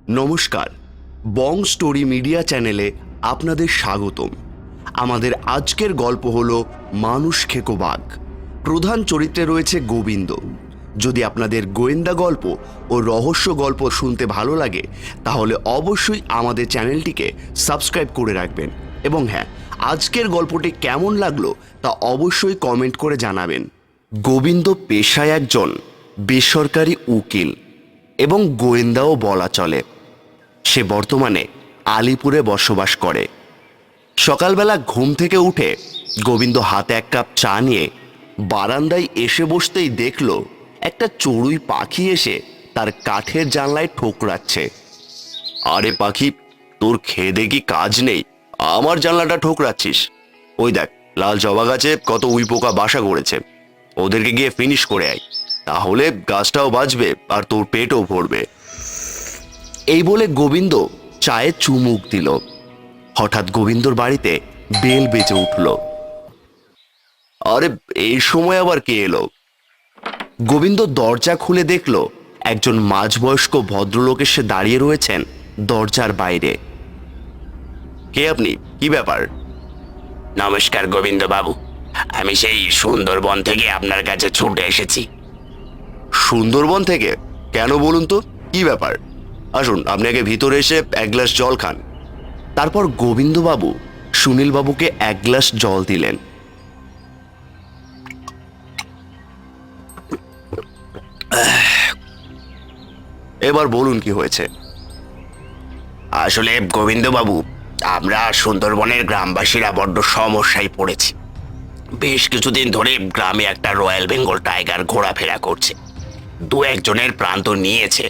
নমস্কার, বং story media চ্যানেলে আপনাদের স্বাগতম। আমাদের আজকের গল্প হলো মানুষ খেকো বাঘ। প্রধান চরিত্রে রয়েছে গোবিন্দ। যদি আপনাদের গোয়েন্দা গল্প ও রহস্য গল্প শুনতে ভালো লাগে তাহলে অবশ্যই আমাদের চ্যানেলটিকে সাবস্ক্রাইব করে রাখবেন। এবং হ্যাঁ, আজকের গল্পটি কেমন লাগলো তা অবশ্যই কমেন্ট করে জানাবেন। গোবিন্দ পেশায় একজন বেসরকারি উকিল এবং গোয়েন্দাও বলা চলে। সে বর্তমানে আলিপুরে বসবাস করে। সকালবেলা ঘুম থেকে উঠে গোবিন্দ হাতে এক কাপ চা নিয়ে বারান্দায় এসে বসতেই দেখল একটা চড়ুই পাখি এসে তার কাঠের জানলায় ঠোকরাচ্ছে। আরে পাখি, তোর খেদে কি কাজ নেই? আমার জানলাটা ঠোকরাচ্ছিস? ওই দেখ, লাল জবা গাছে কত উই পোকা বাসা করেছে, ওদেরকে গিয়ে ফিনিশ করে আয়, তাহলে গাছটাও বাঁচবে আর তোর পেটও ভরবে। এই বলে গোবিন্দ চায়ে চুমুক দিল। হঠাৎ গোবিন্দর বাড়িতে বেল বেজে উঠল। আরে, এই সময় আবার কে এলো? গোবিন্দ দরজা খুলে দেখল একজন মাঝবয়স্ক ভদ্রলোক এসে দাঁড়িয়ে রয়েছেন দরজার বাইরে। কে আপনি? কি ব্যাপার? নমস্কার গোবিন্দ বাবু, আমি সেই সুন্দরবন থেকে আপনার কাছে ছুটে এসেছি। সুন্দরবন থেকে? কেন বলুন তো, কি ব্যাপার? আসুন, আপনি আগে ভিতরে এসে এক গ্লাস জল খান। তারপর গোবিন্দবাবু সুনীলবাবুকে এক গ্লাস জল দিলেন। এবার বলুন, কি হয়েছে? আসলে গোবিন্দ বাবু, আমরা সুন্দরবনের গ্রামবাসীরা বড্ড সমস্যায় পড়েছি। বেশ কিছুদিন ধরে গ্রামে একটা রয়্যাল বেঙ্গল টাইগার ঘোরাফেরা করছে। দু একজনের প্রাণ তো নিয়েছে,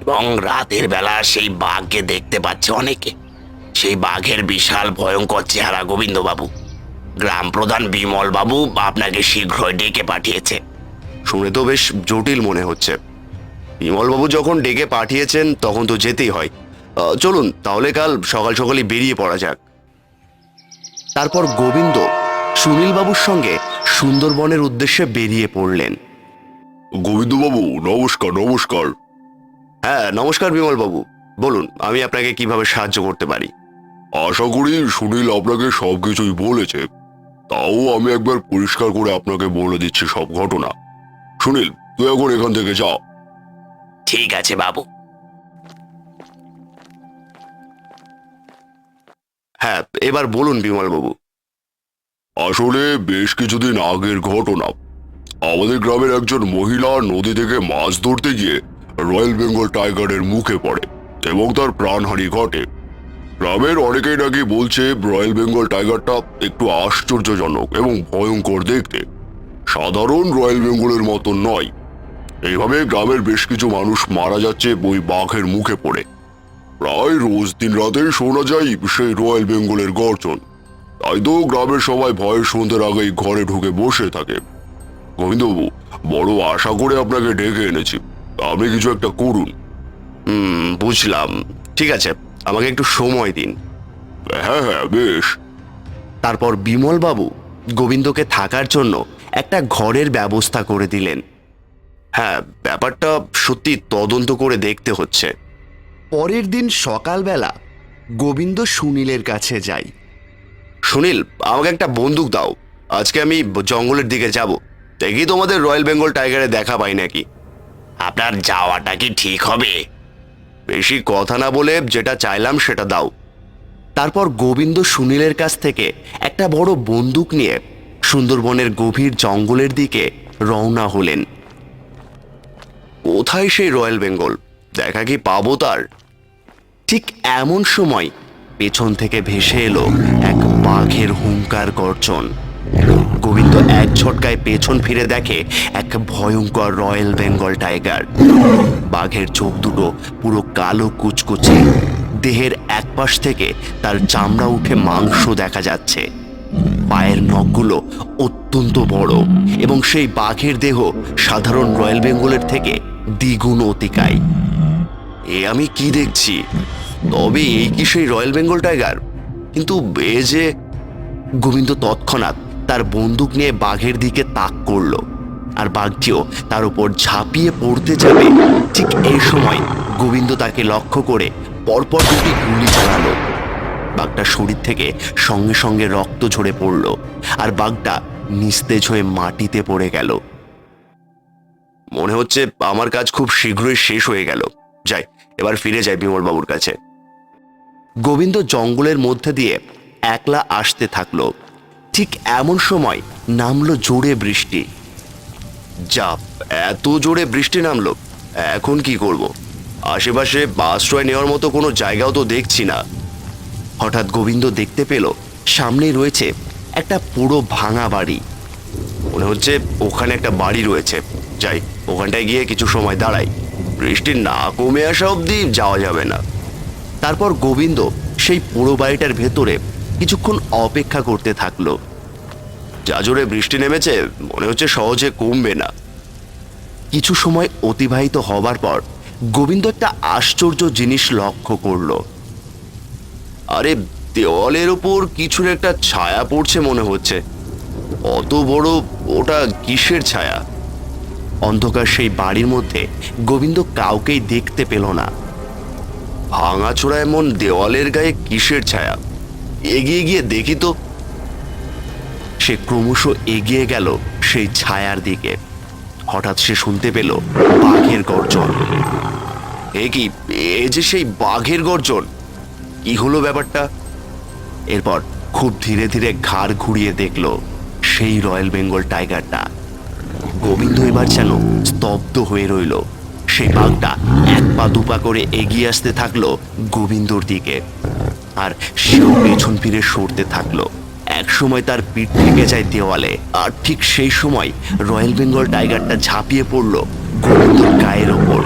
এবং রাতের বেলা সেই বাঘকে দেখতে পাচ্ছে অনেকে। সেই বাঘের বিশাল ভয়ঙ্কর চেহারা গোবিন্দবাবু। গ্রাম প্রধান বিমল বাবু আপনাকে শীঘ্রই ডেকে পাঠিয়েছে। শুনে তো বেশ জটিল মনে হচ্ছে। বিমলবাবু যখন ডেকে পাঠিয়েছেন তখন তো যেতেই হয়। চলুন তাহলে কাল সকাল সকালই বেরিয়ে পড়া যাক। তারপর গোবিন্দ সুনীলবাবুর সঙ্গে সুন্দরবনের উদ্দেশ্যে বেরিয়ে পড়লেন। গোবিন্দবাবু, নমস্কার। নমস্কার। হ্যাঁ, নমস্কার বিমলবাবু। বলুন, আমি আপনাকে কিভাবে সাহায্য করতে পারি? আশা করি সুনীল আপনাকে সবকিছুই বলেছে, তাও আমি একবার পরিষ্কার করে আপনাকে বলে দিচ্ছি সব ঘটনা। সুনীল, তুই এখন এখান থেকে যা। ঠিক আছে বাবু। হ্যাঁ, এবার বলুন বিমলবাবু। আসলে বেশ কিছুদিন আগের ঘটনা। আমাদের গ্রামের একজন মহিলা নদী থেকে মাছ ধরতে গিয়ে রয়্যাল বেঙ্গল টাইগারের মুখে পড়ে এবং তার প্রাণহানি ঘটে। গ্রামের অনেকেই নাকি বলছে রয়্যাল বেঙ্গল টাইগারটা একটু আশ্চর্যজনক এবং ভয়ঙ্কর দেখতে, সাধারণ রয়্যাল বেঙ্গলের মতো নয়। এইভাবে গ্রামের বেশ কিছু মানুষ মারা যাচ্ছে ওই বাঘের মুখে পড়ে। প্রায় রোজ দিন রাতে শোনা যায় সেই রয়্যাল বেঙ্গলের গর্জন। তাই তো গ্রামের সবাই ভয়ের সন্ধ্যের আগেই ঘরে ঢুকে বসে থাকে। গোবিন্দবাবু, বড় আশা করে আপনাকে ডেকে এনেছি, আপনি কিছু একটা করুন। বুঝলাম। ঠিক আছে, আমাকে একটু সময় দিন। হ্যাঁ হ্যাঁ, বেশ। তারপর বিমলবাবু গোবিন্দকে থাকার জন্য একটা ঘরের ব্যবস্থা করে দিলেন। হ্যাঁ, ব্যাপারটা সত্যি তদন্ত করে দেখতে হচ্ছে। পরের দিন সকালবেলা গোবিন্দ সুনীলের কাছে যায়। সুনীল, আমাকে একটা বন্দুক দাও, আজকে আমি জঙ্গলের দিকে যাব, দেখি তোমাদের রয়্যাল বেঙ্গল টাইগারে দেখা পাই নাকি। আপনার যাওয়াটা কি ঠিক হবে? বেশি কথা না বলে যেটা চাইলাম সেটা দাও। তারপর গোবিন্দ সুনীলের কাছ থেকে একটা বড় বন্দুক নিয়ে সুন্দরবনের গভীর জঙ্গলের দিকে রওনা হলেন। কোথায় সেই রয়্যাল বেঙ্গল? দেখা কি পাবো তার? ঠিক এমন সময় পেছন থেকে ভেসে এলো এক বাঘের হুঙ্কার গর্জন। গোবিন্দ এক ঝটকায় পেছন ফিরে দেখে এক ভয়ঙ্কর রয়্যাল বেঙ্গল টাইগার। বাঘের চোখ দুটো পুরো কালো কুচকুচে, দেহের এক পাশ থেকে তার চামড়া উঠে মাংস দেখা যাচ্ছে। পায়ের নখগুলো অত্যন্ত বড় এবং সেই বাঘের দেহ সাধারণ রয়্যাল বেঙ্গলের থেকে দ্বিগুণ অতিকায়। এ আমি কি দেখছি? তবে এই কি সেই রয়্যাল বেঙ্গল টাইগার? কিন্তু এ যে... গোবিন্দ তৎক্ষণাৎ তার বন্দুক নিয়ে বাঘের দিকে তাক করল, আর বাঘটিও তার উপর ঝাঁপিয়ে পড়তে যাবে। ঠিক এই সময় গোবিন্দ তাকে লক্ষ্য করে পরপর দুটি গুলি চালালো। বাঘটার শরীর থেকে সঙ্গে সঙ্গে রক্ত ঝরে পড়ল, আর বাঘটা নিস্তেজ হয়ে মাটিতে পড়ে গেল। মনে হচ্ছে আমার কাজ খুব শীঘ্রই শেষ হয়ে গেল। যাই, এবার ফিরে যাই বিমল বাবুর কাছে। গোবিন্দ জঙ্গলের মধ্যে দিয়ে একলা আসতে থাকলো। ঠিক এমন সময় নামলো জোরে বৃষ্টি। যা, এত জোরে বৃষ্টি নামলো, এখন কি করব? আশেপাশে আশ্রয় নেওয়ার মতো কোনো জায়গাও তো দেখছি না। হঠাৎ গোবিন্দ দেখতে পেল সামনেই রয়েছে একটা পুরো ভাঙা বাড়ি। মনে হচ্ছে ওখানে একটা বাড়ি রয়েছে। যাই, ওখানটায় গিয়ে কিছু সময় দাঁড়াই, বৃষ্টি না কমে আসা অবধি যাওয়া যাবে না। তারপর গোবিন্দ সেই পুরো বাড়িটার ভেতরে কিছুক্ষণ অপেক্ষা করতে থাকলো। যা জোরে বৃষ্টি নেমেছে, মনে হচ্ছে সহজে কমবে না। কিছু সময় অতিবাহিত হবার পর গোবিন্দ একটা আশ্চর্য জিনিস লক্ষ্য করলো। আরে, দেওয়ালের ওপর কিছুর একটা ছায়া পড়ছে মনে হচ্ছে। অত বড়, ওটা কিসের ছায়া? অন্ধকার সেই বাড়ির মধ্যে গোবিন্দ কাউকেই দেখতে পেল না। ভাঙাচোরা এমন দেওয়ালের গায়ে কিসের ছায়া? এগিয়ে গিয়ে দেখি তো। সে ক্রমশ এগিয়ে গেল সেই ছায়ার দিকে। হঠাৎ সে শুনতে পেল বাঘের গর্জন। এ কি, এ যে সেই বাঘের গর্জন! কি হলো ব্যাপারটা? এরপর খুব ধীরে ধীরে ঘাড় ঘুরিয়ে দেখল সেই রয়্যাল বেঙ্গল টাইগারটা। গোবিন্দ এবার যেন স্তব্ধ হয়ে রইল। সেই বাঘটা এক পা দুপা করে এগিয়ে আসতে থাকলো গোবিন্দর দিকে, আর সেও পেছন ফিরে সরতে থাকলো। এক সময় তার পিঠ থেকে যায় দেওয়ালে, আর ঠিক সেই সময় রয়্যাল বেঙ্গল টাইগারটা ঝাঁপিয়ে পড়ল গোবিন্দর গায়ের ওপর।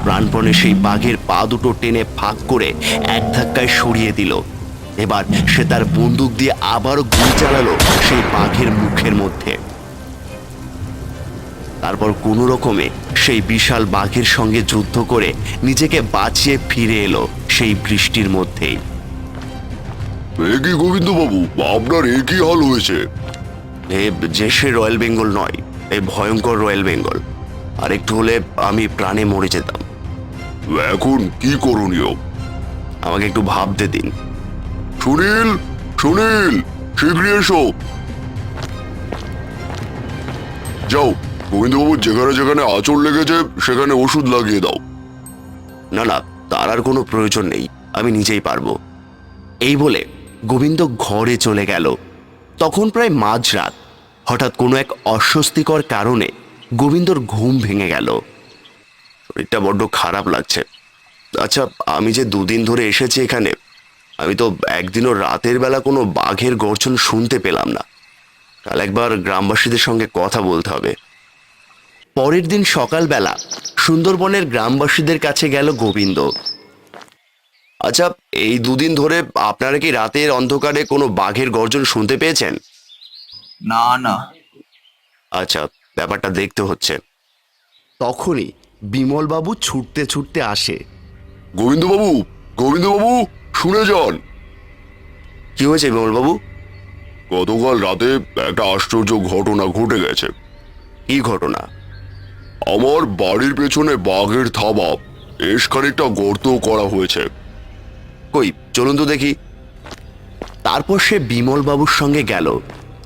প্রাণপণে সেই বাঘের পা দুটো টেনে ফাঁক করে এক ধাক্কায় সরিয়ে দিল। এবার সে তার বন্দুক দিয়ে আবারও গুলি চালালো সেই বাঘের মুখের মধ্যে। তারপর কোনো রকমে সেই বিশাল বাঘের সঙ্গে যুদ্ধ করে নিজেকে বাঁচিয়ে ফিরে এলো সেই বৃষ্টির মধ্যেই। কি গোবিন্দ বাবু, আপনার একই হাল হয়েছে? এ যে সে রয়্যাল বেঙ্গল নয়, এ ভয়ঙ্কর রয়্যাল বেঙ্গল। আর একটু হলে আমি প্রাণে মরে যেতাম। এখন কি করণীয়? আমাকে একটু ভাবতে দিন। সুনীল, সুনীল, শীঘ্রই এসো। যাও, গোবিন্দবাবু যেখানে যেখানে আঁচড় লেগেছে সেখানে ওষুধ লাগিয়ে দাও। না না, তার আর কোনো প্রয়োজন নেই, আমি নিজেই পারবো। এই বলে গোবিন্দ ঘরে চলে গেল। তখন প্রায় মাঝরাত। হঠাৎ কোনো এক অস্বস্তিকর কারণে গোবিন্দর ঘুম ভেঙে গেল। শরীরটা বড্ড খারাপ লাগছে। আচ্ছা, আমি যে দুদিন ধরে এসেছি এখানে, আমি তো একদিনও রাতের বেলা কোনো বাঘের গর্জন শুনতে পেলাম না। কাল একবার গ্রামবাসীদের সঙ্গে কথা বলতে হবে। পরের দিন সকালবেলা সুন্দরবনের গ্রামবাসীদের কাছে গেল গোবিন্দ। আচ্ছা, এই দুদিন ধরে আপনারা কি রাতের অন্ধকারে কোনো বাঘের গর্জন শুনতে পেয়েছেন? না না। আচ্ছা, ব্যাপারটা দেখতে হচ্ছে। তখনই বিমলবাবু ছুটতে ছুটতে আসে। গোবিন্দবাবু, গোবিন্দবাবু, শুনে যান। কি হয়েছে বিমলবাবু? গতকাল রাতে একটা আশ্চর্য ঘটনা ঘটে গেছে। কি ঘটনা? আমার বাড়ির পেছনে বাঘের থাবা, বেশ খানিকটা গর্ত করা হয়েছে। কই, চলুন তো দেখি। তারপর সে বিমলবাবুর সঙ্গে গেল।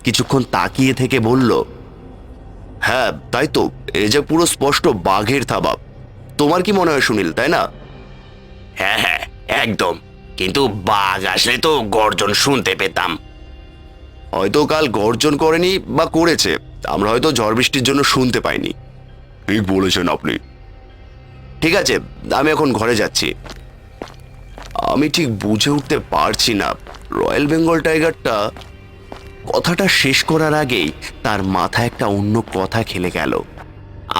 কিছুক্ষণ তাকিয়ে থেকে বলল, হ্যাঁ তাই তো, এ যে পুরো স্পষ্ট বাঘের থাবা। তোমার কি মনে হয় সুনীল, তাই না? হ্যাঁ হ্যাঁ, একদম। কিন্তু বাঘ আসলে তো গর্জন শুনতে পেতাম। হয়তো কাল গর্জন করেনি, বা করেছে, আমরা হয়তো ঝড় বৃষ্টির জন্য শুনতে পাইনি। ঠিক বলেছেন আপনি। ঠিক আছে, আমি এখন ঘরে যাচ্ছি। আমি ঠিক বুঝে উঠতে পারছি না রয়্যাল বেঙ্গল টাইগারটা। কথাটা শেষ করার আগেই তার মাথায় একটা অন্য কথা খেলে গেল।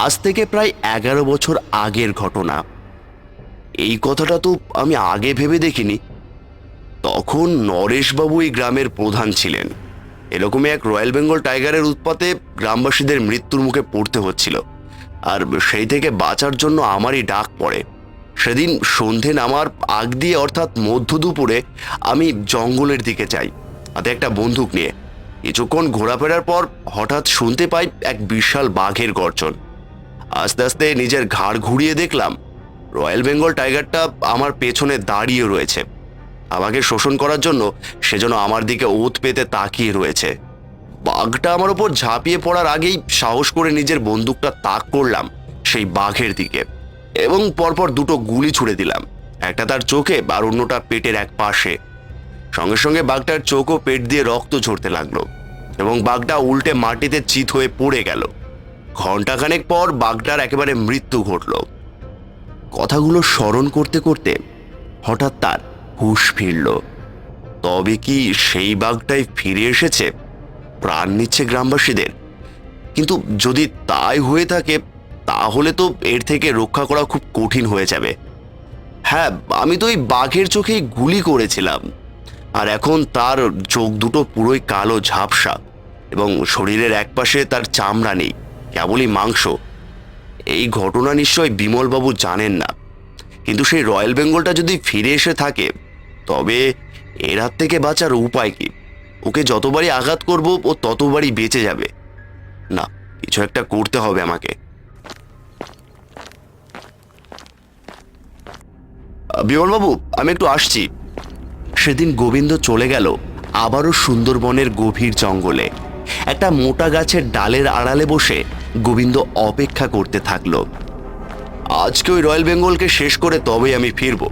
আজ থেকে প্রায় 11 বছর আগের ঘটনা। এই কথাটা তো আমি আগে ভেবে দেখিনি। তখন নরেশবাবু এই গ্রামের প্রধান ছিলেন। এরকমই এক রয়্যাল বেঙ্গল টাইগারের উৎপাতে গ্রামবাসীদের মৃত্যুর মুখে পড়তে হচ্ছিল, আর সেই থেকে বাঁচার জন্য আমারই ডাক পড়ে। সেদিন সন্ধে নামার আগ দিয়ে, অর্থাৎ মধ্য দুপুরে, আমি জঙ্গলের দিকে যাই হাতে একটা বন্দুক নিয়ে। কিছুক্ষণ ঘোরাফেরার পর হঠাৎ শুনতে পাই এক বিশাল বাঘের গর্জন। আস্তে আস্তে নিজের ঘাড় ঘুরিয়ে দেখলাম রয়্যাল বেঙ্গল টাইগারটা আমার পেছনে দাঁড়িয়ে রয়েছে, আমাকে শোষণ করার জন্য সে যেন আমার দিকে ওত পেতে তাকিয়ে রয়েছে। বাঘটা আমার ওপর ঝাঁপিয়ে পড়ার আগেই সাহস করে নিজের বন্দুকটা তাক করলাম সেই বাঘের দিকে এবং পরপর দুটো গুলি ছুড়ে দিলাম, একটা তার চোখে আর অন্যটা পেটের এক পাশে। সঙ্গে সঙ্গে বাঘটার চোখ ও পেট দিয়ে রক্ত ঝরতে লাগলো এবং বাঘটা উল্টে মাটিতে চিত হয়ে পড়ে গেল। ঘণ্টাখানেক পর বাঘটার একেবারে মৃত্যু ঘটল। কথাগুলো স্মরণ করতে করতে হঠাৎ তার হুঁশ ফিরল। তবে কি সেই বাঘটাই ফিরে এসেছে, প্রাণ নিচ্ছে গ্রামবাসীদের? কিন্তু যদি তাই হয়ে থাকে তাহলে তো এর থেকে রক্ষা করা খুব কঠিন হয়ে যাবে। হ্যাঁ, আমি তো ওই বাঘের চোখেই গুলি করেছিলাম, আর এখন তার চোখ দুটো পুরোই কালো ঝাপসা এবং শরীরের একপাশে তার চামড়া নেই, কেবলই মাংস। এই ঘটনা নিশ্চয় বিমলবাবু জানেন না, কিন্তু সেই রয়্যাল বেঙ্গলটা যদি ফিরে এসে থাকে তবে এর হাত থেকে বাঁচার উপায় কি? ওকে যতবারই আঘাত করব ও ততবারই বেঁচে যাবে। না, কিছু একটা করতে হবে আমাকে। বিমলবাবু, আমি একটু আসছি। সেদিন গোবিন্দ চলে গেল আবারও সুন্দরবনের গভীর জঙ্গলে। একটা মোটা গাছের ডালের আড়ালে বসে গোবিন্দ অপেক্ষা করতে থাকলো। আজকে ওই রয়্যাল বেঙ্গলকে শেষ করে তবেই আমি ফিরব।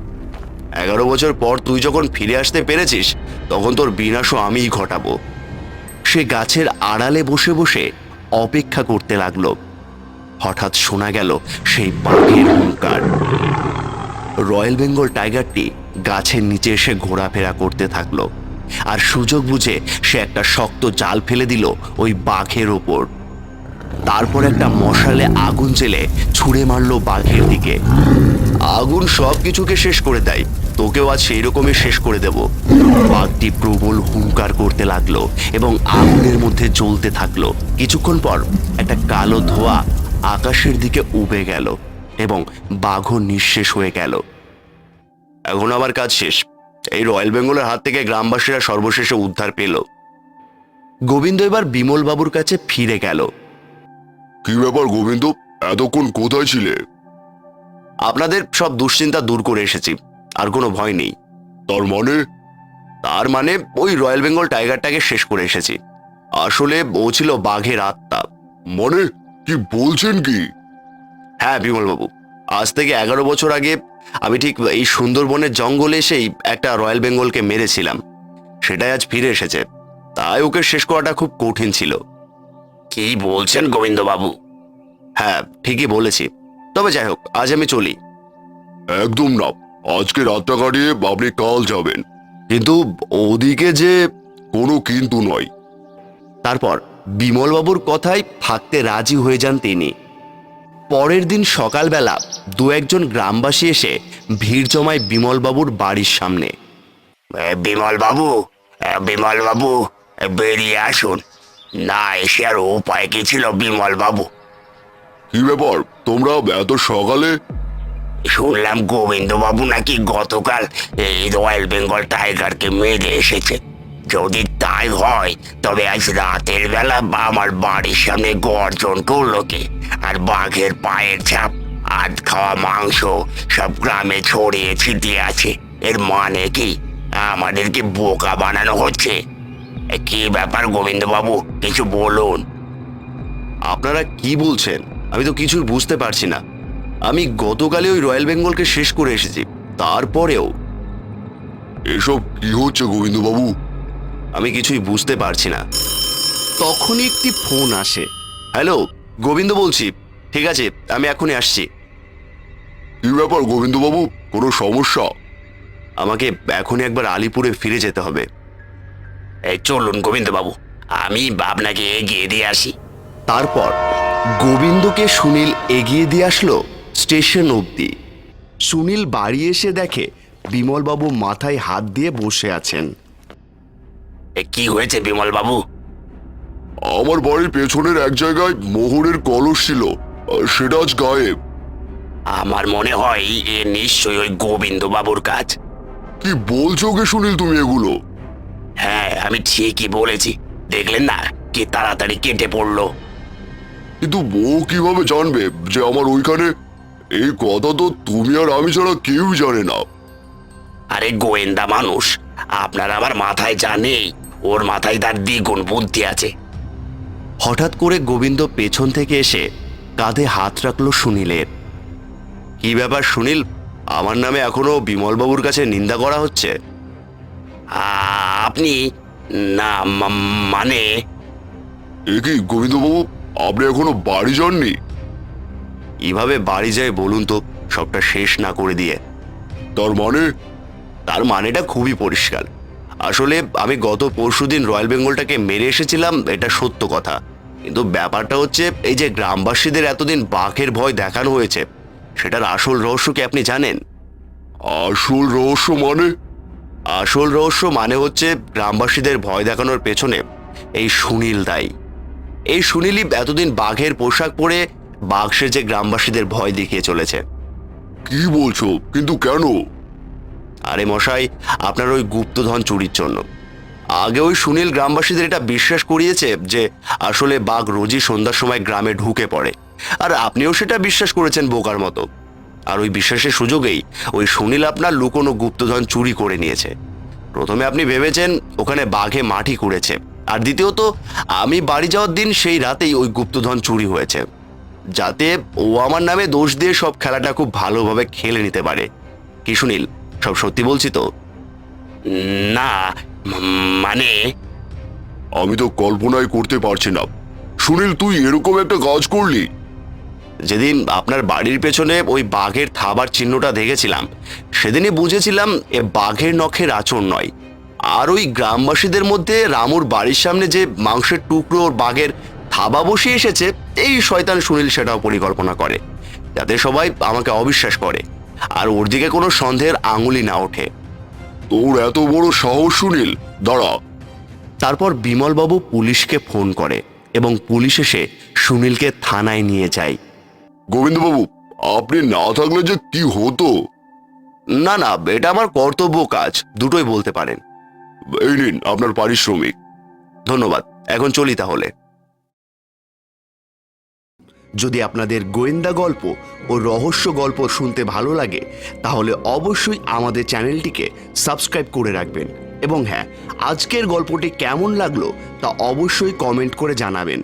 11 বছর পর তুই যখন ফিরে আসতে পেরেছিস তখন তোর বিনাশও আমিই ঘটাবো। সে গাছের আড়ালে বসে বসে অপেক্ষা করতে লাগলো। হঠাৎ শোনা গেল সেই বাঘের হুঙ্কার। রয়্যাল বেঙ্গল টাইগারটি গাছের নিচে এসে ঘোরাফেরা করতে থাকলো, আর সুযোগ বুঝে সে একটা শক্ত জাল ফেলে দিল ওই বাঘের ওপর। তারপর একটা মশালে আগুন জেলে ছুঁড়ে মারলো বাঘের দিকে। আগুন সব কিছুকে শেষ করে দেয়, তোকেও আজ সেই রকমই শেষ করে দেব। বাঘটি প্রবল হুঙ্কার করতে লাগলো এবং আগুনের মধ্যে জ্বলতে থাকলো। কিছুক্ষণ পর একটা কালো ধোঁয়া আকাশের দিকে উবে গেল এবং বাঘও নিঃশেষ হয়ে গেল। এখন আবার কাজ শেষ। এই রয়্যাল বেঙ্গলের হাত থেকে গ্রামবাসীরা সর্বশেষে উদ্ধার পেল। গোবিন্দ এবার বিমল বাবুর কাছে ফিরে গেল। কি ব্যাপার গোবিন্দ, এতক্ষণ কোথায় ছিলে? আপনাদের সব দুশ্চিন্তা দূর করে এসেছি, আর কোনো ভয় নেই। তার মানে ওই রয়্যাল বেঙ্গল টাইগারটাকে শেষ করে এসেছি। আসলে ও ছিল বাঘের আত্মা। মানে কি বলছেন কি? হ্যাঁ বিমলবাবু, আজ থেকে 11 বছর আগে আমি ঠিক এই সুন্দরবনের জঙ্গলে এসেই একটা রয়্যাল বেঙ্গলকে মেরেছিলাম। সেটাই আজ ফিরে এসেছে, তাই ওকে শেষ করাটা খুব কঠিন ছিল। কি বলছেন গোবিন্দবাবু? হ্যাঁ, ঠিকই বলেছি। তবে যাই হোক, আজ আমি চলি। একদম না, আজকে রাতটা কাটিয়ে আপনি কাল যাবেন। কিন্তু ওদিকে যে... কোনো কিন্তু নয়। তারপর বিমলবাবুর কথায় থাকতে রাজি হয়ে যান তিনি। পরের দিন সকালবেলা দু একজন গ্রামবাসী এসে ভিড় জমায় বিমলবাবুর বাড়ির সামনে। বিমলবাবু, বেরিয়ে আসুন। না এসে আর উপায় কি ছিল বিমলবাবু? কি ব্যাপার, তোমরা এত সকালে? শুনলাম গোবিন্দবাবু নাকি গতকাল এই রয়্যাল বেঙ্গল টাইগারকে মেরে এসেছে। যদি তাই হয় তবে আজ রাতের বেলা আমার বাড়ির সামনে গর্জন করলো কে? আর বাঘের পায়ের ছাপ, আধ খাওয়া মাংস সব গ্রামে ছড়িয়ে ছিটিয়ে আছে। এর মানে কি? আমাদেরকে বোকা বানানো হচ্ছে। কি ব্যাপার গোবিন্দবাবু, কিছু বলুন। আপনারা কি বলছেন? আমি তো কিছুই বুঝতে পারছি না। আমি গতকালই ওই রয়্যাল বেঙ্গলকে শেষ করে এসেছি, তারপরেও এসব কি হচ্ছে গোবিন্দবাবু? আমি কিছুই বুঝতে পারছি না। তখনই একটি ফোন আসে। হ্যালো, গোবিন্দ বলছি। ঠিক আছে, আমি এখনই আসছি। কি ব্যাপার গোবিন্দবাবু, কোনো সমস্যা? আমাকে এখনই একবার আলিপুরে ফিরে যেতে হবে। এই চলুন গোবিন্দবাবু, আমি আপনাকে এগিয়ে দিয়ে আসি। তারপর গোবিন্দকে সুনীল এগিয়ে দিয়ে আসলো স্টেশন অবধি। সুনীল বাড়ি এসে দেখে বিমলবাবু মাথায় হাত দিয়ে বসে আছেন। কি হয়েছে বিমলবাবু? আমার বাড়ির পেছনের এক জায়গায় মোহরের কলস ছিল, সেটা আজ গায়েব। আমার মনে হয় এ নিশ্চয়ই ওই গোবিন্দবাবুর কাজ। কি বলছো গে সুনীল তুমি এগুলো? হ্যাঁ, আমি ঠিকই বলেছি। দেখলেন না কি তাড়াতাড়ি কেটে পড়লো? কিন্তু ও কিভাবে জানবে যে আমার ওইখানে এই কথা তো তুমি আর আমি ছাড়া কেউ জানে না। আরে গোয়েন্দা মানুষ, আপনার আমার মাথায় যা নেই, ওর মাথায় তার দ্বিগুণ বুদ্ধি আছে। হঠাৎ করে গোবিন্দ পেছন থেকে এসে কাঁধে হাত রাখলো সুনীলের। কি ব্যাপার সুনীল, আমার নামে এখনো বিমলবাবুর কাছে নিন্দা করা হচ্ছে? আপনি না মানে এ কি গোবিন্দবাবু, আপনি এখনো বাড়ি যাননি? কিভাবে বাড়ি যায় বলুন তো, সবটা শেষ না করে দিয়ে? তার মানে? তার মানেটা খুবই পরিষ্কার। আসলে আমি গত পরশুদিন রয়্যাল বেঙ্গলটাকে মেরে এসেছিলাম, এটা সত্য কথা। কিন্তু ব্যাপারটা হচ্ছে, এই যে গ্রামবাসীদের এতদিন বাঘের ভয় দেখানো হয়েছে, সেটার আসল রহস্য কি আপনি জানেন? আসল রহস্য মানে? আসল রহস্য মানে হচ্ছে, গ্রামবাসীদের ভয় দেখানোর পেছনে এই সুনীল দায়ী। এই সুনীলই এতদিন বাঘের পোশাক পরে বাঘ সেজে গ্রামবাসীদের ভয় দেখিয়ে চলেছে। কি বলছো? কিন্তু কেন? আরে মশাই, আপনার ওই গুপ্তধন চুরির জন্য। আগে ওই সুনীল গ্রামবাসীদের এটা বিশ্বাস করিয়েছে যে আসলে বাঘ রোজই সন্ধ্যার সময় গ্রামে ঢুকে পড়ে, আর আপনিও সেটা বিশ্বাস করেছেন বোকার মতো। আর ওই বিশ্বাসের সুযোগেই ওই সুনীল আপনার লুকোনো গুপ্তধন চুরি করে নিয়েছে। প্রথমে আপনি ভেবেছেন ওখানে বাঘে মাটি করেছে, আর দ্বিতীয়ত আমি বাড়ি যাওয়ার দিন সেই রাতেই ওই গুপ্তধন চুরি হয়েছে, যাতে ও আমার নামে দোষ দিয়ে সব খেলাটা খুব ভালোভাবে খেলে নিতে পারে। কি সুনীল, সব সত্যি বলছি তো? না মানে আমি তো কল্পনাই করতে পারছি না। সুনীল, তুই এরকম একটা কাজ করলি? যেদিন আপনার বাড়ির পেছনে ওই বাঘের থাবার চিহ্নটা দেখেছিলাম, সেদিনই বুঝেছিলাম এ বাঘের নখের আঁচড় নয়। আর ওই গ্রামবাসীদের মধ্যে রামুর বাড়ির সামনে যে মাংসের টুকরো ওর বাঘের থাবা বসিয়ে এসেছে, এই শয়তান সুনীল সেটাও পরিকল্পনা করে, যাতে সবাই আমাকে অবিশ্বাস করে আর ওর দিকে কোনো সন্দেহের আঙুলি না ওঠে। তোর এত বড় সাহস সুনীল! দাঁড়া। তারপর বিমলবাবু পুলিশকে ফোন করে এবং পুলিশ এসে সুনীলকে থানায় নিয়ে যায়। গোবিন্দবাবু, আপনি না থাকলে যে কি হতো! না না, এটা আমার কর্তব্য কাজ, দুটোই বলতে পারেন। এই নিন আপনার পারিশ্রমিক। ধন্যবাদ, এখন চলি তাহলে। যদি আপনাদের গোয়েন্দা গল্প ও রহস্য গল্প শুনতে ভালো লাগে, তাহলে অবশ্যই আমাদের চ্যানেলটিকে সাবস্ক্রাইব করে রাখবেন। এবং হ্যাঁ, আজকের গল্পটি কেমন লাগলো তা অবশ্যই কমেন্ট করে জানাবেন।